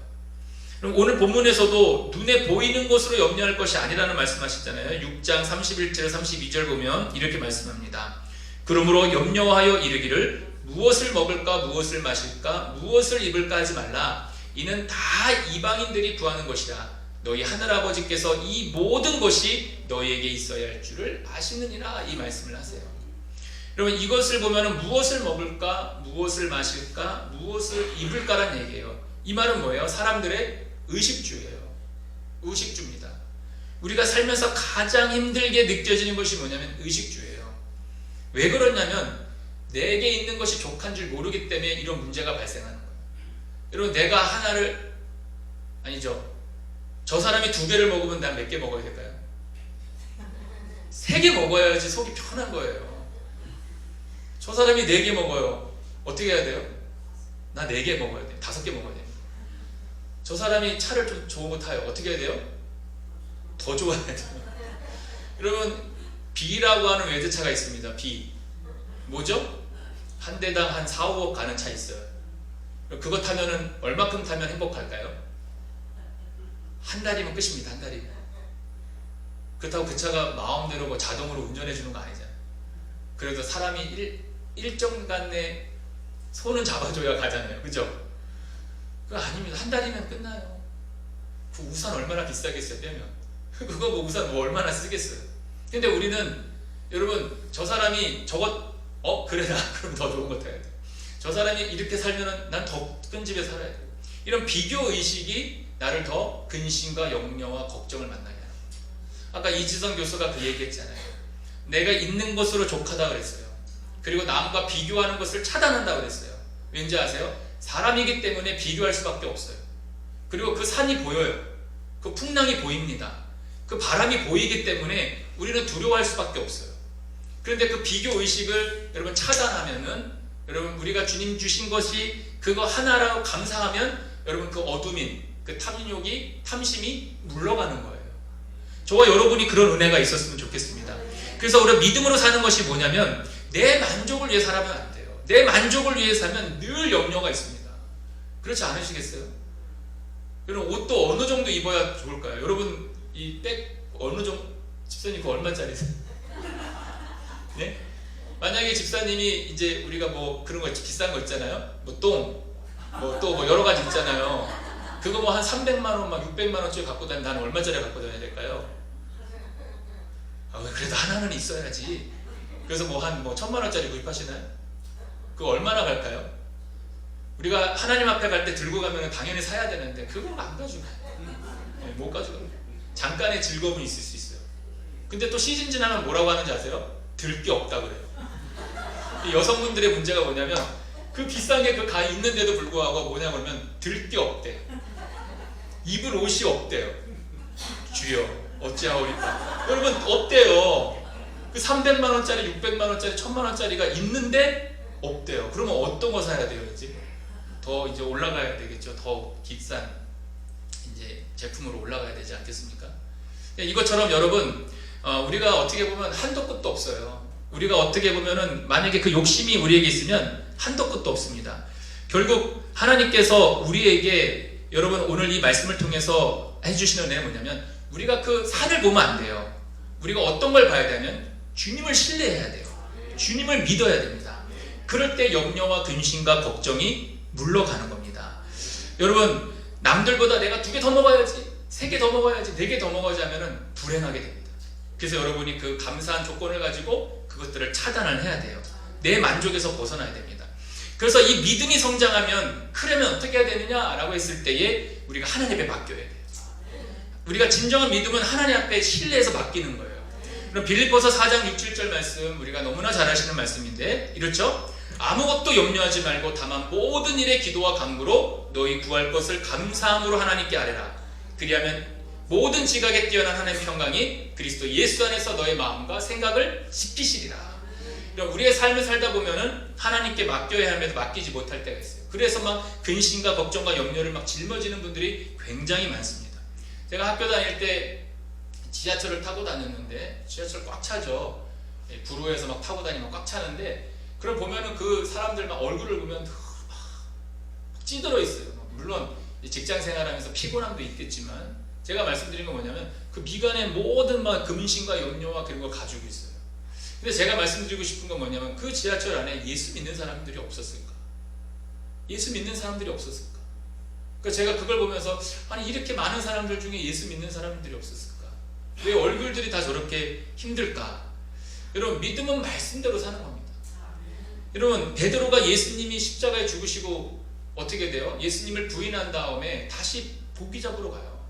그럼 오늘 본문에서도 눈에 보이는 것으로 염려할 것이 아니라는 말씀하시잖아요. 6장 31절 32절 보면 이렇게 말씀합니다. 그러므로 염려하여 이르기를 무엇을 먹을까 무엇을 마실까 무엇을 입을까 하지 말라. 이는 다 이방인들이 구하는 것이라. 너희 하늘아버지께서 이 모든 것이 너희에게 있어야 할 줄을 아시느니라. 이 말씀을 하세요. 여러분 이것을 보면 무엇을 먹을까 무엇을 마실까 무엇을 입을까란 얘기예요. 이 말은 뭐예요? 사람들의 의식주예요. 의식주입니다. 우리가 살면서 가장 힘들게 느껴지는 것이 뭐냐면 의식주예요. 왜 그러냐면 내게 있는 것이 족한 줄 모르기 때문에 이런 문제가 발생하는 거예요. 여러분 내가 하나를 아니죠. 저 사람이 2개를 먹으면 난 몇 개 먹어야 될까요? 3개 먹어야지 속이 편한 거예요. 저 사람이 4개 먹어요. 어떻게 해야 돼요? 나 4개 먹어야 돼. 5개 먹어야 돼. 저 사람이 차를 좀 좋은 거 타요. 어떻게 해야 돼요? 더 좋아야 돼요. 여러분 B라고 하는 외제차가 있습니다. B 뭐죠? 한 대당 한 4, 5억 가는 차 있어요. 그거 타면은 얼마큼 타면 행복할까요? 한 달이면 끝입니다. 한 달이면. 그렇다고 그 차가 마음대로 뭐 자동으로 운전해 주는 거 아니잖아요. 그래도 사람이 일정간 내 손은 잡아줘야 가잖아요. 그죠? 그거 아닙니다. 한 달이면 끝나요. 그 우산 얼마나 비싸겠어요. 빼면. 그거 뭐 우산 뭐 얼마나 쓰겠어요. 근데 우리는 여러분 저 사람이 저것 그래 나 그럼 더 좋은 거 타야 돼. 저 사람이 이렇게 살면은 난 더 큰 집에 살아야 돼. 이런 비교 의식이 나를 더 근심과 염려와 걱정을 만나게 하는 거죠. 아까 이지성 교수가 그 얘기했잖아요. 내가 있는 것으로 족하다 그랬어요. 그리고 남과 비교하는 것을 차단한다 그랬어요. 왠지 아세요? 사람이기 때문에 비교할 수밖에 없어요. 그리고 그 산이 보여요. 그 풍랑이 보입니다. 그 바람이 보이기 때문에 우리는 두려워할 수밖에 없어요. 그런데 그 비교 의식을 여러분 차단하면은 여러분 우리가 주님 주신 것이 그거 하나라고 감사하면 여러분 그 어둠인 그 탐욕이 탐심이 물러가는 거예요. 저와 여러분이 그런 은혜가 있었으면 좋겠습니다. 그래서 우리가 믿음으로 사는 것이 뭐냐면 내 만족을 위해 살아면 안 돼요. 내 만족을 위해 살면 늘 염려가 있습니다. 그렇지 않으시겠어요? 여러분 옷도 어느 정도 입어야 좋을까요? 여러분 이 백 어느 정도 집사님 그거 얼마짜리세요? 네? 만약에 집사님이 이제 우리가 뭐 그런 거 비싼 거 있잖아요. 뭐 똥, 뭐 또 뭐 여러 가지 있잖아요. 그거 뭐 한 300만 원, 막 600만 원짜리 갖고 다니면 나는 얼마짜리 갖고 다녀야 될까요? 그래도 하나는 있어야지. 그래서 뭐 한 1000만 원짜리 구입하시나요? 그거 얼마나 갈까요? 우리가 하나님 앞에 갈 때 들고 가면 당연히 사야 되는데 그걸 안 가져가요. 못 가져가요. 잠깐의 즐거움이 있을 수 있어요. 근데 또 시즌 지나면 뭐라고 하는지 아세요? 들 게 없다 그래요. 이 여성분들의 문제가 뭐냐면 그 비싼 게 그 가 있는데도 불구하고 뭐냐 그러면 들 게 없대. 입을 옷이 없대요. 주여 어찌하오리까. 여러분 없대요. 그 300만 원짜리 600만 원짜리 1000만 원짜리가 있는데 없대요. 그러면 어떤 거 사야 돼요? 더 이제 올라가야 되겠죠. 더 비싼 이제 제품으로 올라가야 되지 않겠습니까? 이것처럼 여러분 우리가 어떻게 보면 한도 끝도 없어요. 우리가 어떻게 보면은 만약에 그 욕심이 우리에게 있으면 한도 끝도 없습니다. 결국 하나님께서 우리에게 여러분 오늘 이 말씀을 통해서 해주시는 은혜는 뭐냐면 우리가 그 산을 보면 안 돼요. 우리가 어떤 걸 봐야 되냐면 주님을 신뢰해야 돼요. 주님을 믿어야 됩니다. 그럴 때 염려와 근심과 걱정이 물러가는 겁니다. 여러분 남들보다 내가 2개 더 먹어야지, 3개 더 먹어야지, 4개 더 먹어야지 하면은 불행하게 됩니다. 그래서 여러분이 그 감사한 조건을 가지고 그것들을 차단을 해야 돼요. 내 만족에서 벗어나야 됩니다. 그래서 이 믿음이 성장하면 그러면 어떻게 해야 되느냐라고 했을 때에 우리가 하나님 앞에 맡겨야 돼요. 우리가 진정한 믿음은 하나님 앞에 신뢰해서 맡기는 거예요. 그럼 빌립보서 4장 6, 7절 말씀 우리가 너무나 잘 아시는 말씀인데 이렇죠? 아무것도 염려하지 말고 다만 모든 일에 기도와 간구로 너희 구할 것을 감사함으로 하나님께 아뢰라. 그리하면 모든 지각에 뛰어난 하나님의 평강이 그리스도 예수 안에서 너의 마음과 생각을 지키시리라. 우리의 삶을 살다 보면은 하나님께 맡겨야 함에도 맡기지 못할 때가 있어요. 그래서 막 근심과 걱정과 염려를 막 짊어지는 분들이 굉장히 많습니다. 제가 학교 다닐 때 지하철을 타고 다녔는데 지하철 꽉 차죠. 구로에서 막 타고 다니면 꽉 차는데 그걸 보면은 그 사람들 막 얼굴을 보면 막 찌들어 있어요. 물론 직장 생활하면서 피곤함도 있겠지만 제가 말씀드린 건 뭐냐면 그 미간에 모든 막 근심과 염려와 그런 걸 가지고 있어요. 근데 제가 말씀드리고 싶은 건 뭐냐면 그 지하철 안에 예수 믿는 사람들이 없었을까? 예수 믿는 사람들이 없었을까? 그러니까 제가 그걸 보면서 아니 이렇게 많은 사람들 중에 예수 믿는 사람들이 없었을까? 왜 얼굴들이 다 저렇게 힘들까? 여러분 믿음은 말씀대로 사는 겁니다. 여러분 베드로가 예수님이 십자가에 죽으시고 어떻게 돼요? 예수님을 부인한 다음에 다시 고기 잡으러 가요.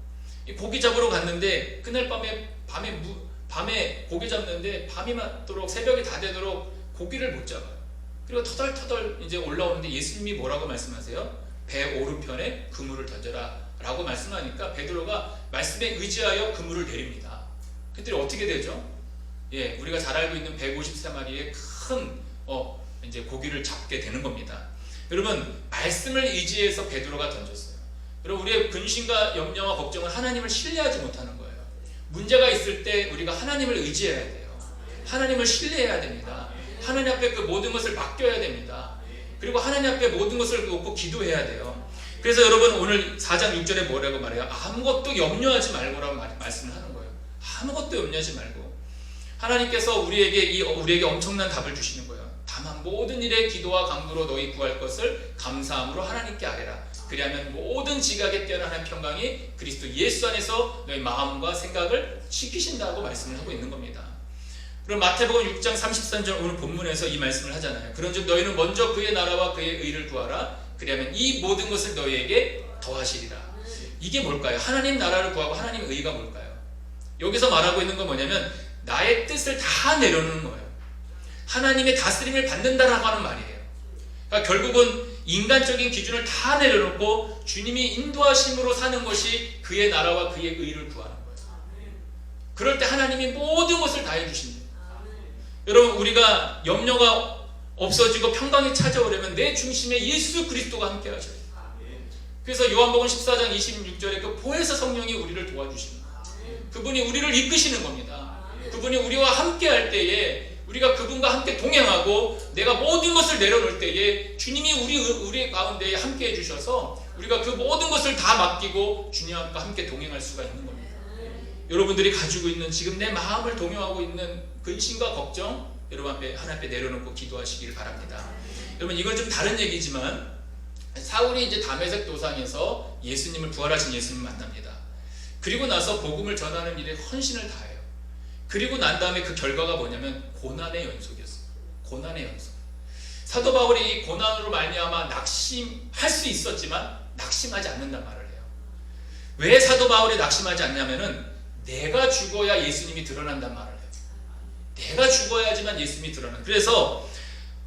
고기 잡으러 갔는데 그날 밤에 고기 잡는데 밤이 맞도록 새벽이 다 되도록 고기를 못 잡아요. 그리고 터덜터덜 이제 올라오는데 예수님이 뭐라고 말씀하세요? 배 오른편에 그물을 던져라 라고 말씀하니까 베드로가 말씀에 의지하여 그물을 내립니다. 그때 어떻게 되죠? 우리가 잘 알고 있는 153마리의 큰 이제 고기를 잡게 되는 겁니다. 여러분 말씀을 의지해서 베드로가 던졌어요. 여러분 우리의 근심과 염려와 걱정은 하나님을 신뢰하지 못하는 거예요. 문제가 있을 때 우리가 하나님을 의지해야 돼요. 하나님을 신뢰해야 됩니다. 하나님 앞에 그 모든 것을 맡겨야 됩니다. 그리고 하나님 앞에 모든 것을 놓고 기도해야 돼요. 그래서 여러분 오늘 4장 6절에 뭐라고 말해요? 아무것도 염려하지 말고라고 말씀을 하는 거예요. 아무것도 염려하지 말고 하나님께서 우리에게 엄청난 답을 주시는 거예요. 다만 모든 일에 기도와 간구로 너희 구할 것을 감사함으로 하나님께 아뢰라. 그리하면 모든 지각에 뛰어난 하나님의 평강이 그리스도 예수 안에서 너희 마음과 생각을 지키신다고 말씀을 하고 있는 겁니다. 그럼 마태복음 6장 33절 오늘 본문에서 이 말씀을 하잖아요. 그런즉 너희는 먼저 그의 나라와 그의 의를 구하라. 그리하면 이 모든 것을 너희에게 더하시리라. 이게 뭘까요? 하나님 나라를 구하고 하나님 의가 뭘까요? 여기서 말하고 있는 건 뭐냐면 나의 뜻을 다 내려놓는 거예요. 하나님의 다스림을 받는다라고 하는 말이에요. 그러니까 결국은 인간적인 기준을 다 내려놓고 주님이 인도하심으로 사는 것이 그의 나라와 그의 의를 구하는 거예요. 그럴 때 하나님이 모든 것을 다 해주신대요. 여러분 우리가 염려가 없어지고 평강이 찾아오려면 내 중심에 예수 그리스도가 함께 하셔야 돼요. 그래서 요한복음 14장 26절에 그 보혜사 성령이 우리를 도와주시는 거예요. 그분이 우리를 이끄시는 겁니다. 그분이 우리와 함께 할 때에 우리가 그분과 함께 동행하고 내가 모든 것을 내려놓을 때에 주님이 우리 가운데에 함께 해주셔서 우리가 그 모든 것을 다 맡기고 주님과 함께 동행할 수가 있는 겁니다. 여러분들이 가지고 있는 지금 내 마음을 동요하고 있는 근심과 걱정 여러분 앞에 하나님 앞에 내려놓고 기도하시길 바랍니다. 여러분 이건 좀 다른 얘기지만 사울이 이제 다메섹 도상에서 예수님을 부활하신 예수님을 만납니다. 그리고 나서 복음을 전하는 일에 헌신을 다해요. 그리고 난 다음에 그 결과가 뭐냐면 고난의 연속이었어요. 고난의 연속. 사도 바울이 이 고난으로 말미암아 낙심할 수 있었지만 낙심하지 않는단 말을 해요. 왜 사도 바울이 낙심하지 않냐면은 내가 죽어야 예수님이 드러난단 말을 해요. 내가 죽어야지만 예수님이 드러난다. 그래서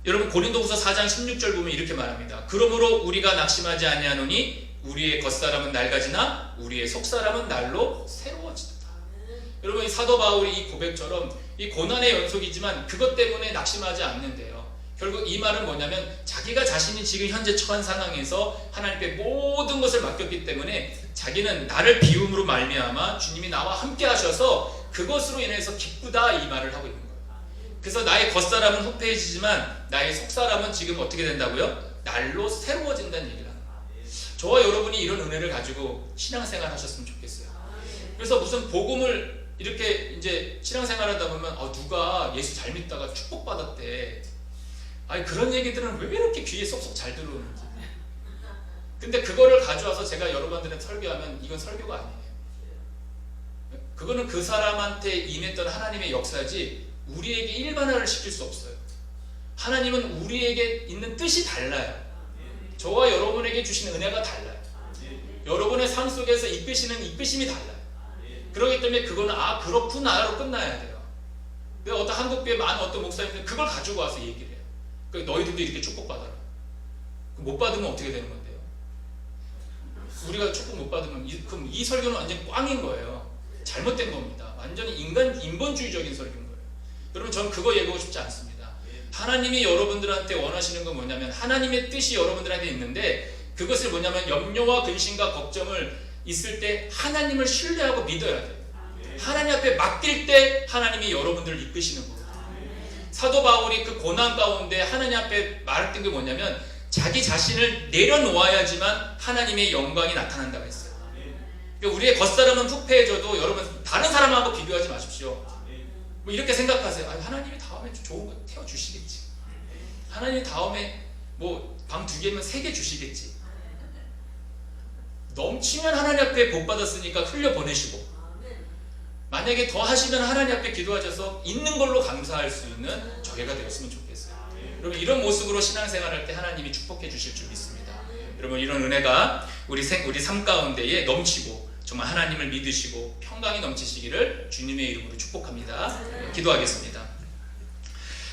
여러분 고린도후서 4장 16절 보면 이렇게 말합니다. 그러므로 우리가 낙심하지 아니하노니 우리의 겉사람은 낡아지나 우리의 속사람은 날로 새로워지도다. 여러분 이 사도 바울이 이 고백처럼 이 고난의 연속이지만 그것 때문에 낙심하지 않는데요. 결국 이 말은 뭐냐면 자기가 자신이 지금 현재 처한 상황에서 하나님께 모든 것을 맡겼기 때문에 자기는 나를 비움으로 말미암아 주님이 나와 함께 하셔서 그것으로 인해서 기쁘다 이 말을 하고 있는 거예요. 그래서 나의 겉사람은 후패해지지만 나의 속사람은 지금 어떻게 된다고요? 날로 새로워진다는 얘기를 하는 거예요. 저와 여러분이 이런 은혜를 가지고 신앙생활 하셨으면 좋겠어요. 그래서 무슨 복음을 이렇게 이제 신앙생활하다 보면 누가 예수 잘 믿다가 축복받았대. 아니 그런 얘기들은 왜 이렇게 귀에 쏙쏙 잘 들어오는지. 근데 그거를 가져와서 제가 여러분들한테 설교하면 이건 설교가 아니에요. 그거는 그 사람한테 임했던 하나님의 역사지 우리에게 일반화를 시킬 수 없어요. 하나님은 우리에게 있는 뜻이 달라요. 저와 여러분에게 주신 은혜가 달라요. 여러분의 삶 속에서 이끄시는 이끄심이 달라요. 그렇기 때문에 그거는 그렇구나로 끝나야 돼요. 어떤 한국교회 많은 어떤 목사님들 그걸 가지고 와서 얘기를 해요. 너희들도 이렇게 축복받아라. 못 받으면 어떻게 되는 건데요? 우리가 축복 못 받으면 그럼 이 설교는 완전 꽝인 거예요. 잘못된 겁니다. 완전히 인본주의적인 설교인 거예요. 여러분 저는 그거 얘기하고 싶지 않습니다. 하나님이 여러분들한테 원하시는 건 뭐냐면 하나님의 뜻이 여러분들한테 있는데 그것을 뭐냐면 염려와 근심과 걱정을 있을 때 하나님을 신뢰하고 믿어야 돼요. 하나님 앞에 맡길 때 하나님이 여러분들을 이끄시는 거예요. 사도 바울이 그 고난 가운데 하나님 앞에 말했던 게 뭐냐면 자기 자신을 내려놓아야지만 하나님의 영광이 나타난다고 했어요. 그러니까 우리의 겉사람은 부패해져도 여러분 다른 사람하고 비교하지 마십시오. 뭐 이렇게 생각하세요. 하나님이 다음에 좋은 거 태워주시겠지. 하나님이 다음에 뭐 방 2개면 3개 주시겠지. 넘치면 하나님 앞에 복 받았으니까 흘려보내시고 만약에 더 하시면 하나님 앞에 기도하셔서 있는 걸로 감사할 수 있는 저희가 되었으면 좋겠어요. 여러분 이런 모습으로 신앙생활할 때 하나님이 축복해 주실 줄 믿습니다. 여러분 이런 은혜가 우리 삶 가운데에 넘치고 정말 하나님을 믿으시고 평강이 넘치시기를 주님의 이름으로 축복합니다. 기도하겠습니다.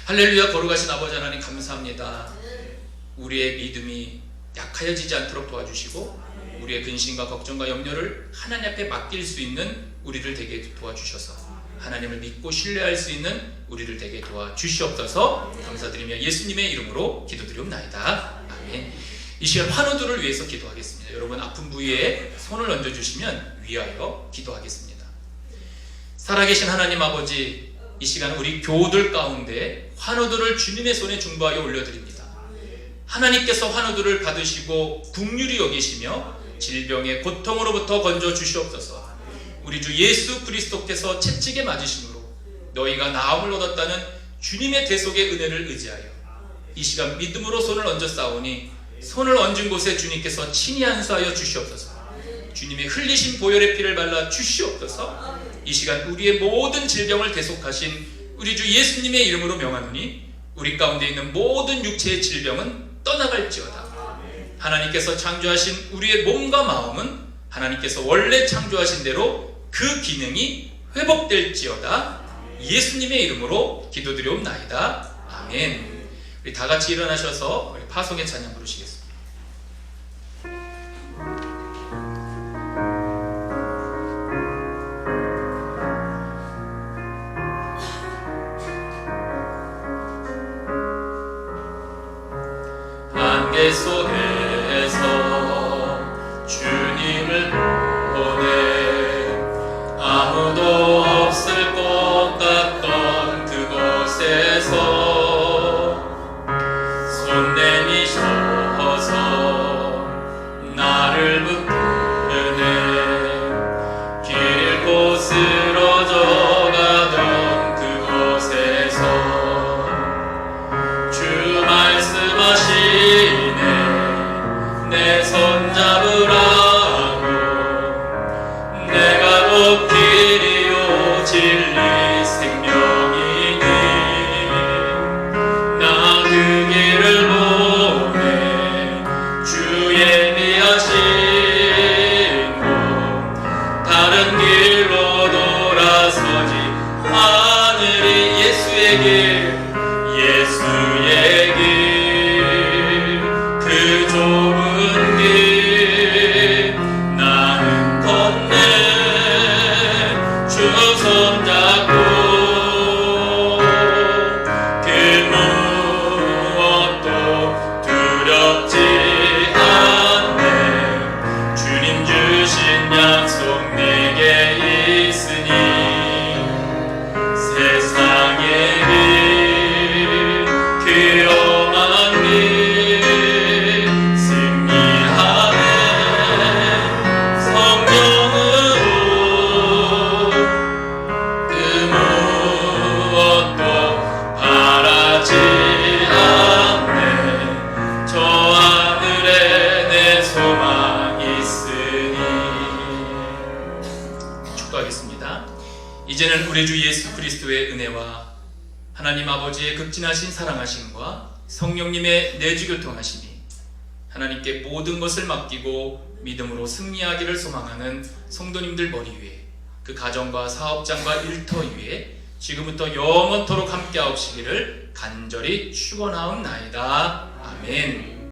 할렐루야. 거룩하신 아버지 하나님 감사합니다. 우리의 믿음이 약하여지지 않도록 도와주시고 우리의 근심과 걱정과 염려를 하나님 앞에 맡길 수 있는 우리들 되게 도와주셔서 하나님을 믿고 신뢰할 수 있는 우리들 되게 도와주시옵소서. 감사드리며 예수님의 이름으로 기도드리옵나이다. 아멘. 이 시간 환우들을 위해서 기도하겠습니다. 여러분 아픈 부위에 손을 얹어주시면 위하여 기도하겠습니다. 살아계신 하나님 아버지, 이 시간 우리 교우들 가운데 환우들을 주님의 손에 중보하여 올려드립니다. 하나님께서 환우들을 받으시고 긍휼히 여기시며 질병의 고통으로부터 건져 주시옵소서. 우리 주 예수 그리스도께서 채찍에 맞으심으로 너희가 나음을 얻었다는 주님의 대속의 은혜를 의지하여 이 시간 믿음으로 손을 얹어 싸우니 손을 얹은 곳에 주님께서 친히 안수하여 주시옵소서. 주님의 흘리신 보혈의 피를 발라 주시옵소서. 이 시간 우리의 모든 질병을 대속하신 우리 주 예수님의 이름으로 명하노니 우리 가운데 있는 모든 육체의 질병은 떠나갈지어다. 하나님께서 창조하신 우리의 몸과 마음은 하나님께서 원래 창조하신 대로 그 기능이 회복될지어다. 예수님의 이름으로 기도드리옵나이다. 아멘. 우리 다 같이 일어나셔서 우리 파송의 찬양 부르시겠습니다. 안개 속에서 주님을 보내 아무도 없을 것 같던 그곳에서 손 내미셔서 나를 붙드네 길 곳으로 져가던 그곳에서 주 말씀하시네 내 손 잡으라고 내가 곧 길이요 진리 생명이니 나 그 길을 보내 주 예비하신 곳 다른 길로 돌아서지 하늘이 예수의 길 예수의 길 그 좁은 길 나는 건네 주 손 잡고 그 무엇도 두렵지 않네 주님 주신 약속 내게 있으니 세상의 길 그 험한 길 승리하네 이제는 우리 주 예수 그리스도의 은혜와 하나님 아버지의 극진하신 사랑하심과 성령님의 내주교통하심이 하나님께 모든 것을 맡기고 믿음으로 승리하기를 소망하는 성도님들 머리 위에, 그 가정과 사업장과 일터 위에 지금부터 영원토록 함께하옵시기를 간절히 축원하옵나이다. 아멘.